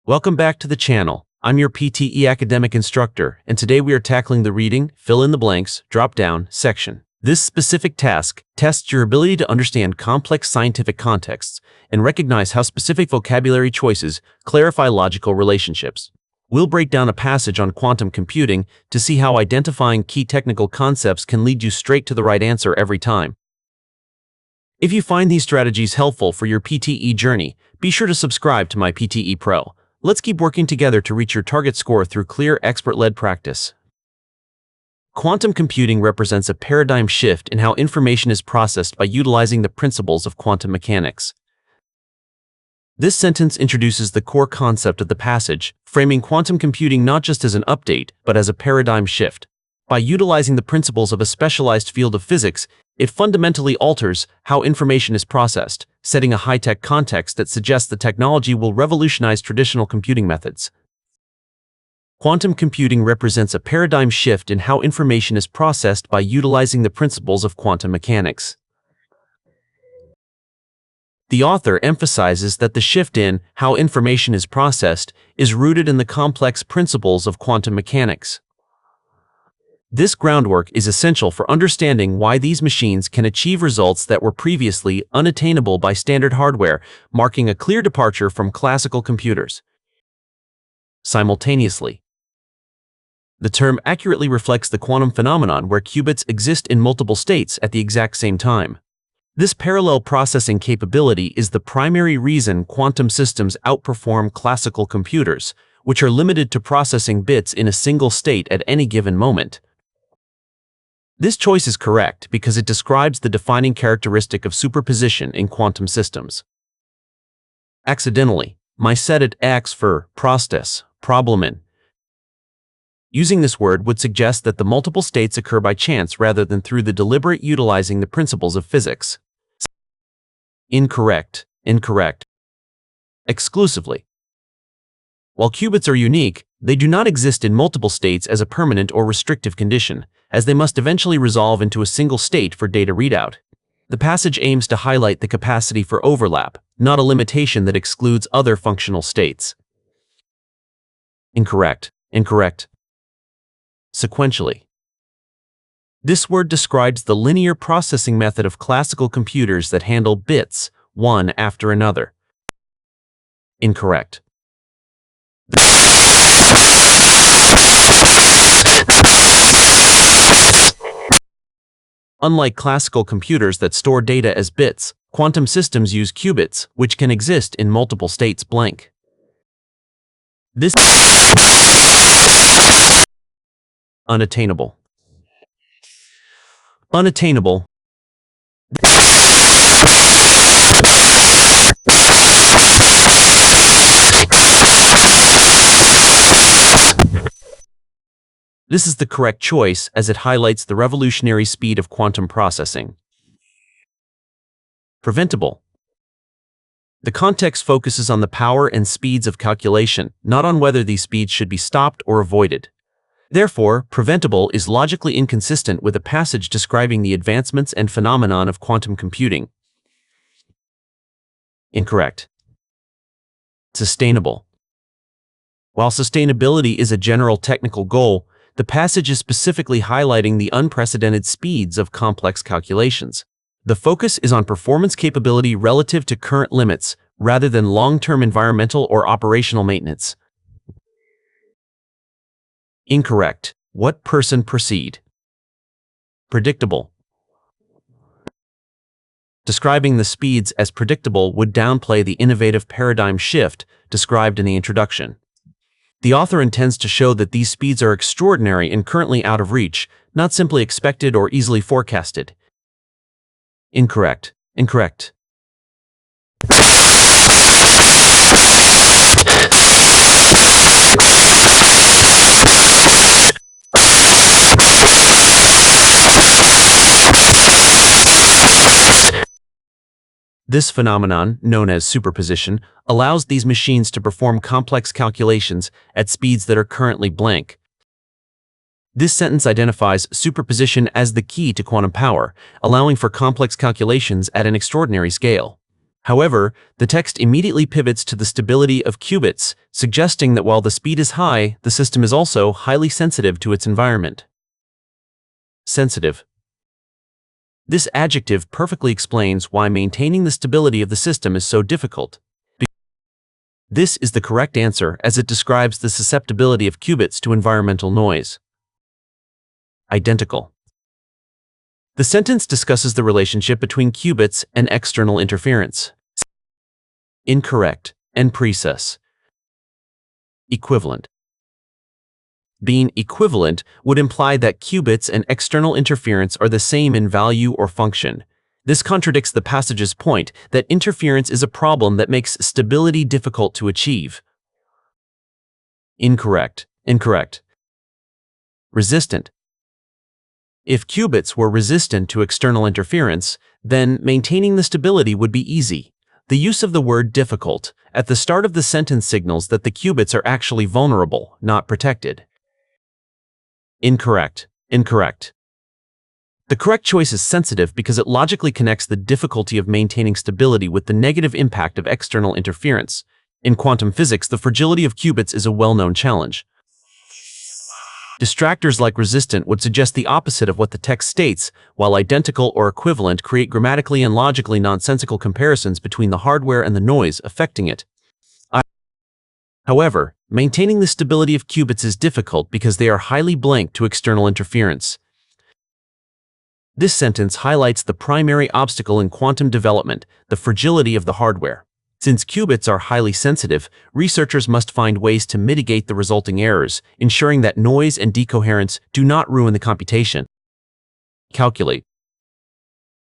Welcome back to the channel. I'm your PTE academic instructor, and today we are tackling the reading, fill in the blanks, drop-down section. This specific task tests your ability to understand complex scientific contexts and recognize how specific vocabulary choices clarify logical relationships. We'll break down a passage on quantum computing to see how identifying key technical concepts can lead you straight to the right answer every time. If you find these strategies helpful for your PTE journey, be sure to subscribe to my PTE Pro. Let's keep working together to reach your target score through clear, expert-led practice. Quantum computing represents a paradigm shift in how information is processed by utilizing the principles of quantum mechanics. This sentence introduces the core concept of the passage, framing quantum computing not just as an update, but as a paradigm shift. By utilizing the principles of a specialized field of physics, it fundamentally alters how information is processed, setting a high-tech context that suggests the technology will revolutionize traditional computing methods. Quantum computing represents a paradigm shift in how information is processed by utilizing the principles of quantum mechanics. The author emphasizes that the shift in how information is processed is rooted in the complex principles of quantum mechanics. This groundwork is essential for understanding why these machines can achieve results that were previously unattainable by standard hardware, marking a clear departure from classical computers. Simultaneously, the term accurately reflects the quantum phenomenon where qubits exist in multiple states at the exact same time. This parallel processing capability is the primary reason quantum systems outperform classical computers, which are limited to processing bits in a single state at any given moment. This choice is correct because it describes the defining characteristic of superposition in quantum systems. Accidentally, my set X for process, problem in. Using this word would suggest that the multiple states occur by chance rather than through the deliberate utilizing the principles of physics. Incorrect. Exclusively. While qubits are unique, they do not exist in multiple states as a permanent or restrictive condition, as they must eventually resolve into a single state for data readout. The passage aims to highlight the capacity for overlap, not a limitation that excludes other functional states. Incorrect. Sequentially. This word describes the linear processing method of classical computers that handle bits, one after another. Incorrect. Unlike classical computers that store data as bits, quantum systems use qubits, which can exist in multiple states blank. This unattainable. This is the correct choice as it highlights the revolutionary speed of quantum processing. Preventable. The context focuses on the power and speeds of calculation, not on whether these speeds should be stopped or avoided. Therefore, preventable is logically inconsistent with a passage describing the advancements and phenomenon of quantum computing. Incorrect. Sustainable. While sustainability is a general technical goal, the passage is specifically highlighting the unprecedented speeds of complex calculations. The focus is on performance capability relative to current limits, rather than long-term environmental or operational maintenance. Incorrect. What person proceed? Predictable. Describing the speeds as predictable would downplay the innovative paradigm shift described in the introduction. The author intends to show that these speeds are extraordinary and currently out of reach, not simply expected or easily forecasted. Incorrect. This phenomenon, known as superposition, allows these machines to perform complex calculations at speeds that are currently blank. This sentence identifies superposition as the key to quantum power, allowing for complex calculations at an extraordinary scale. However, the text immediately pivots to the stability of qubits, suggesting that while the speed is high, the system is also highly sensitive to its environment. Sensitive. This adjective perfectly explains why maintaining the stability of the system is so difficult. This is the correct answer as it describes the susceptibility of qubits to environmental noise. Identical. The sentence discusses the relationship between qubits and external interference. Incorrect. And precess. Equivalent. Being equivalent would imply that qubits and external interference are the same in value or function. This contradicts the passage's point that interference is a problem that makes stability difficult to achieve. Incorrect. Incorrect. Resistant. If qubits were resistant to external interference, then maintaining the stability would be easy. The use of the word difficult at the start of the sentence signals that the qubits are actually vulnerable, not protected. Incorrect. Incorrect. The correct choice is sensitive because it logically connects the difficulty of maintaining stability with the negative impact of external interference. In quantum physics, the fragility of qubits is a well-known challenge. Distractors like resistant would suggest the opposite of what the text states, while identical or equivalent create grammatically and logically nonsensical comparisons between the hardware and the noise affecting it. However, maintaining the stability of qubits is difficult because they are highly blank to external interference. This sentence highlights the primary obstacle in quantum development, the fragility of the hardware. Since qubits are highly sensitive, researchers must find ways to mitigate the resulting errors, ensuring that noise and decoherence do not ruin the computation. Calculate.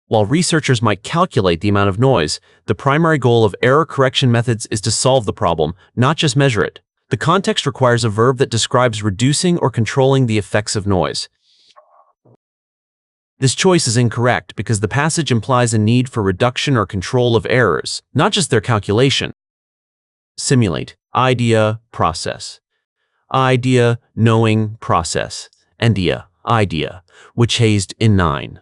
While researchers might calculate the amount of noise, the primary goal of error correction methods is to solve the problem, not just measure it. The context requires a verb that describes reducing or controlling the effects of noise. This choice is incorrect because the passage implies a need for reduction or control of errors, not just their calculation. Simulate. Idea, process. Idea, knowing, process. Idea, which hazed in 9.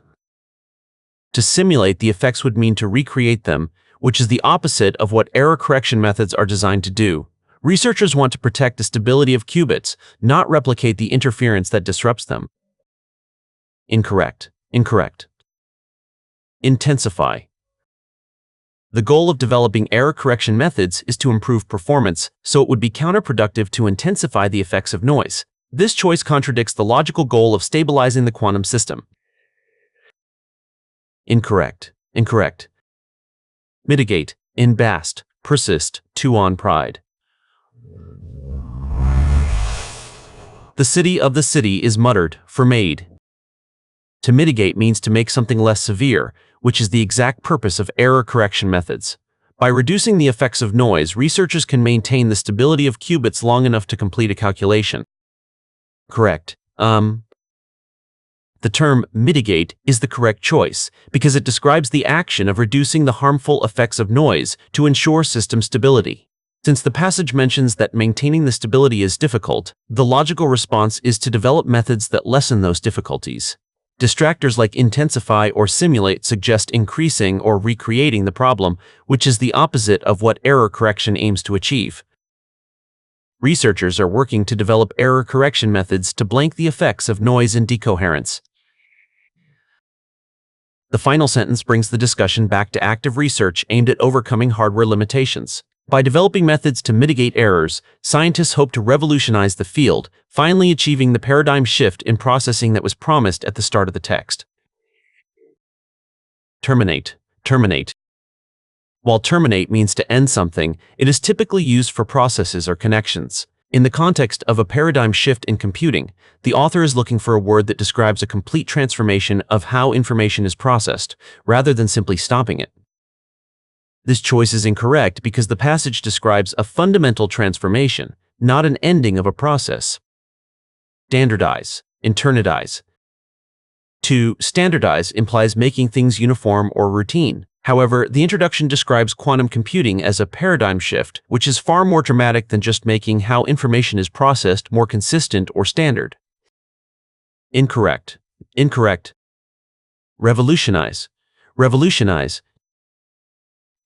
To simulate the effects would mean to recreate them, which is the opposite of what error correction methods are designed to do. Researchers want to protect the stability of qubits, not replicate the interference that disrupts them. Incorrect. Incorrect. Intensify. The goal of developing error correction methods is to improve performance, so it would be counterproductive to intensify the effects of noise. This choice contradicts the logical goal of stabilizing the quantum system. Incorrect. Incorrect. Mitigate. Invast. Persist. To on pride. The city of the city is muttered for made. To mitigate means to make something less severe, which is the exact purpose of error correction methods. By reducing the effects of noise, researchers can maintain the stability of qubits long enough to complete a calculation. Correct. The term mitigate is the correct choice because it describes the action of reducing the harmful effects of noise to ensure system stability. Since the passage mentions that maintaining the stability is difficult, the logical response is to develop methods that lessen those difficulties. Distractors like intensify or simulate suggest increasing or recreating the problem, which is the opposite of what error correction aims to achieve. Researchers are working to develop error correction methods to blank the effects of noise and decoherence. The final sentence brings the discussion back to active research aimed at overcoming hardware limitations. By developing methods to mitigate errors, scientists hope to revolutionize the field, finally achieving the paradigm shift in processing that was promised at the start of the text. Terminate. Terminate. While terminate means to end something, it is typically used for processes or connections. In the context of a paradigm shift in computing, the author is looking for a word that describes a complete transformation of how information is processed, rather than simply stopping it. This choice is incorrect because the passage describes a fundamental transformation, not an ending of a process. Standardize. Internalize. To standardize implies making things uniform or routine. However, the introduction describes quantum computing as a paradigm shift, which is far more dramatic than just making how information is processed more consistent or standard. Incorrect. Incorrect. Revolutionize. Revolutionize.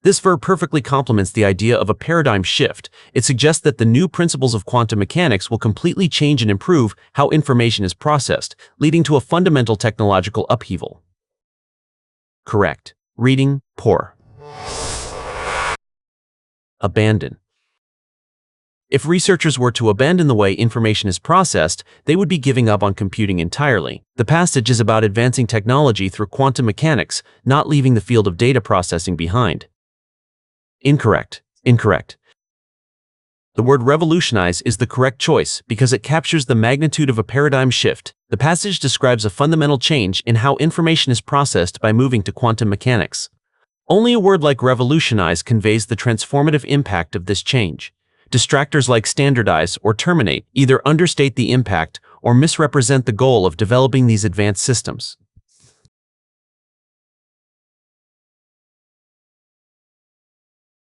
This verb perfectly complements the idea of a paradigm shift. It suggests that the new principles of quantum mechanics will completely change and improve how information is processed, leading to a fundamental technological upheaval. Correct. Reading, poor. Abandon. If researchers were to abandon the way information is processed, they would be giving up on computing entirely. The passage is about advancing technology through quantum mechanics, not leaving the field of data processing behind. Incorrect. Incorrect. The word revolutionize is the correct choice because it captures the magnitude of a paradigm shift. The passage describes a fundamental change in how information is processed by moving to quantum mechanics. Only a word like revolutionize conveys the transformative impact of this change. Distractors like standardize or terminate either understate the impact or misrepresent the goal of developing these advanced systems.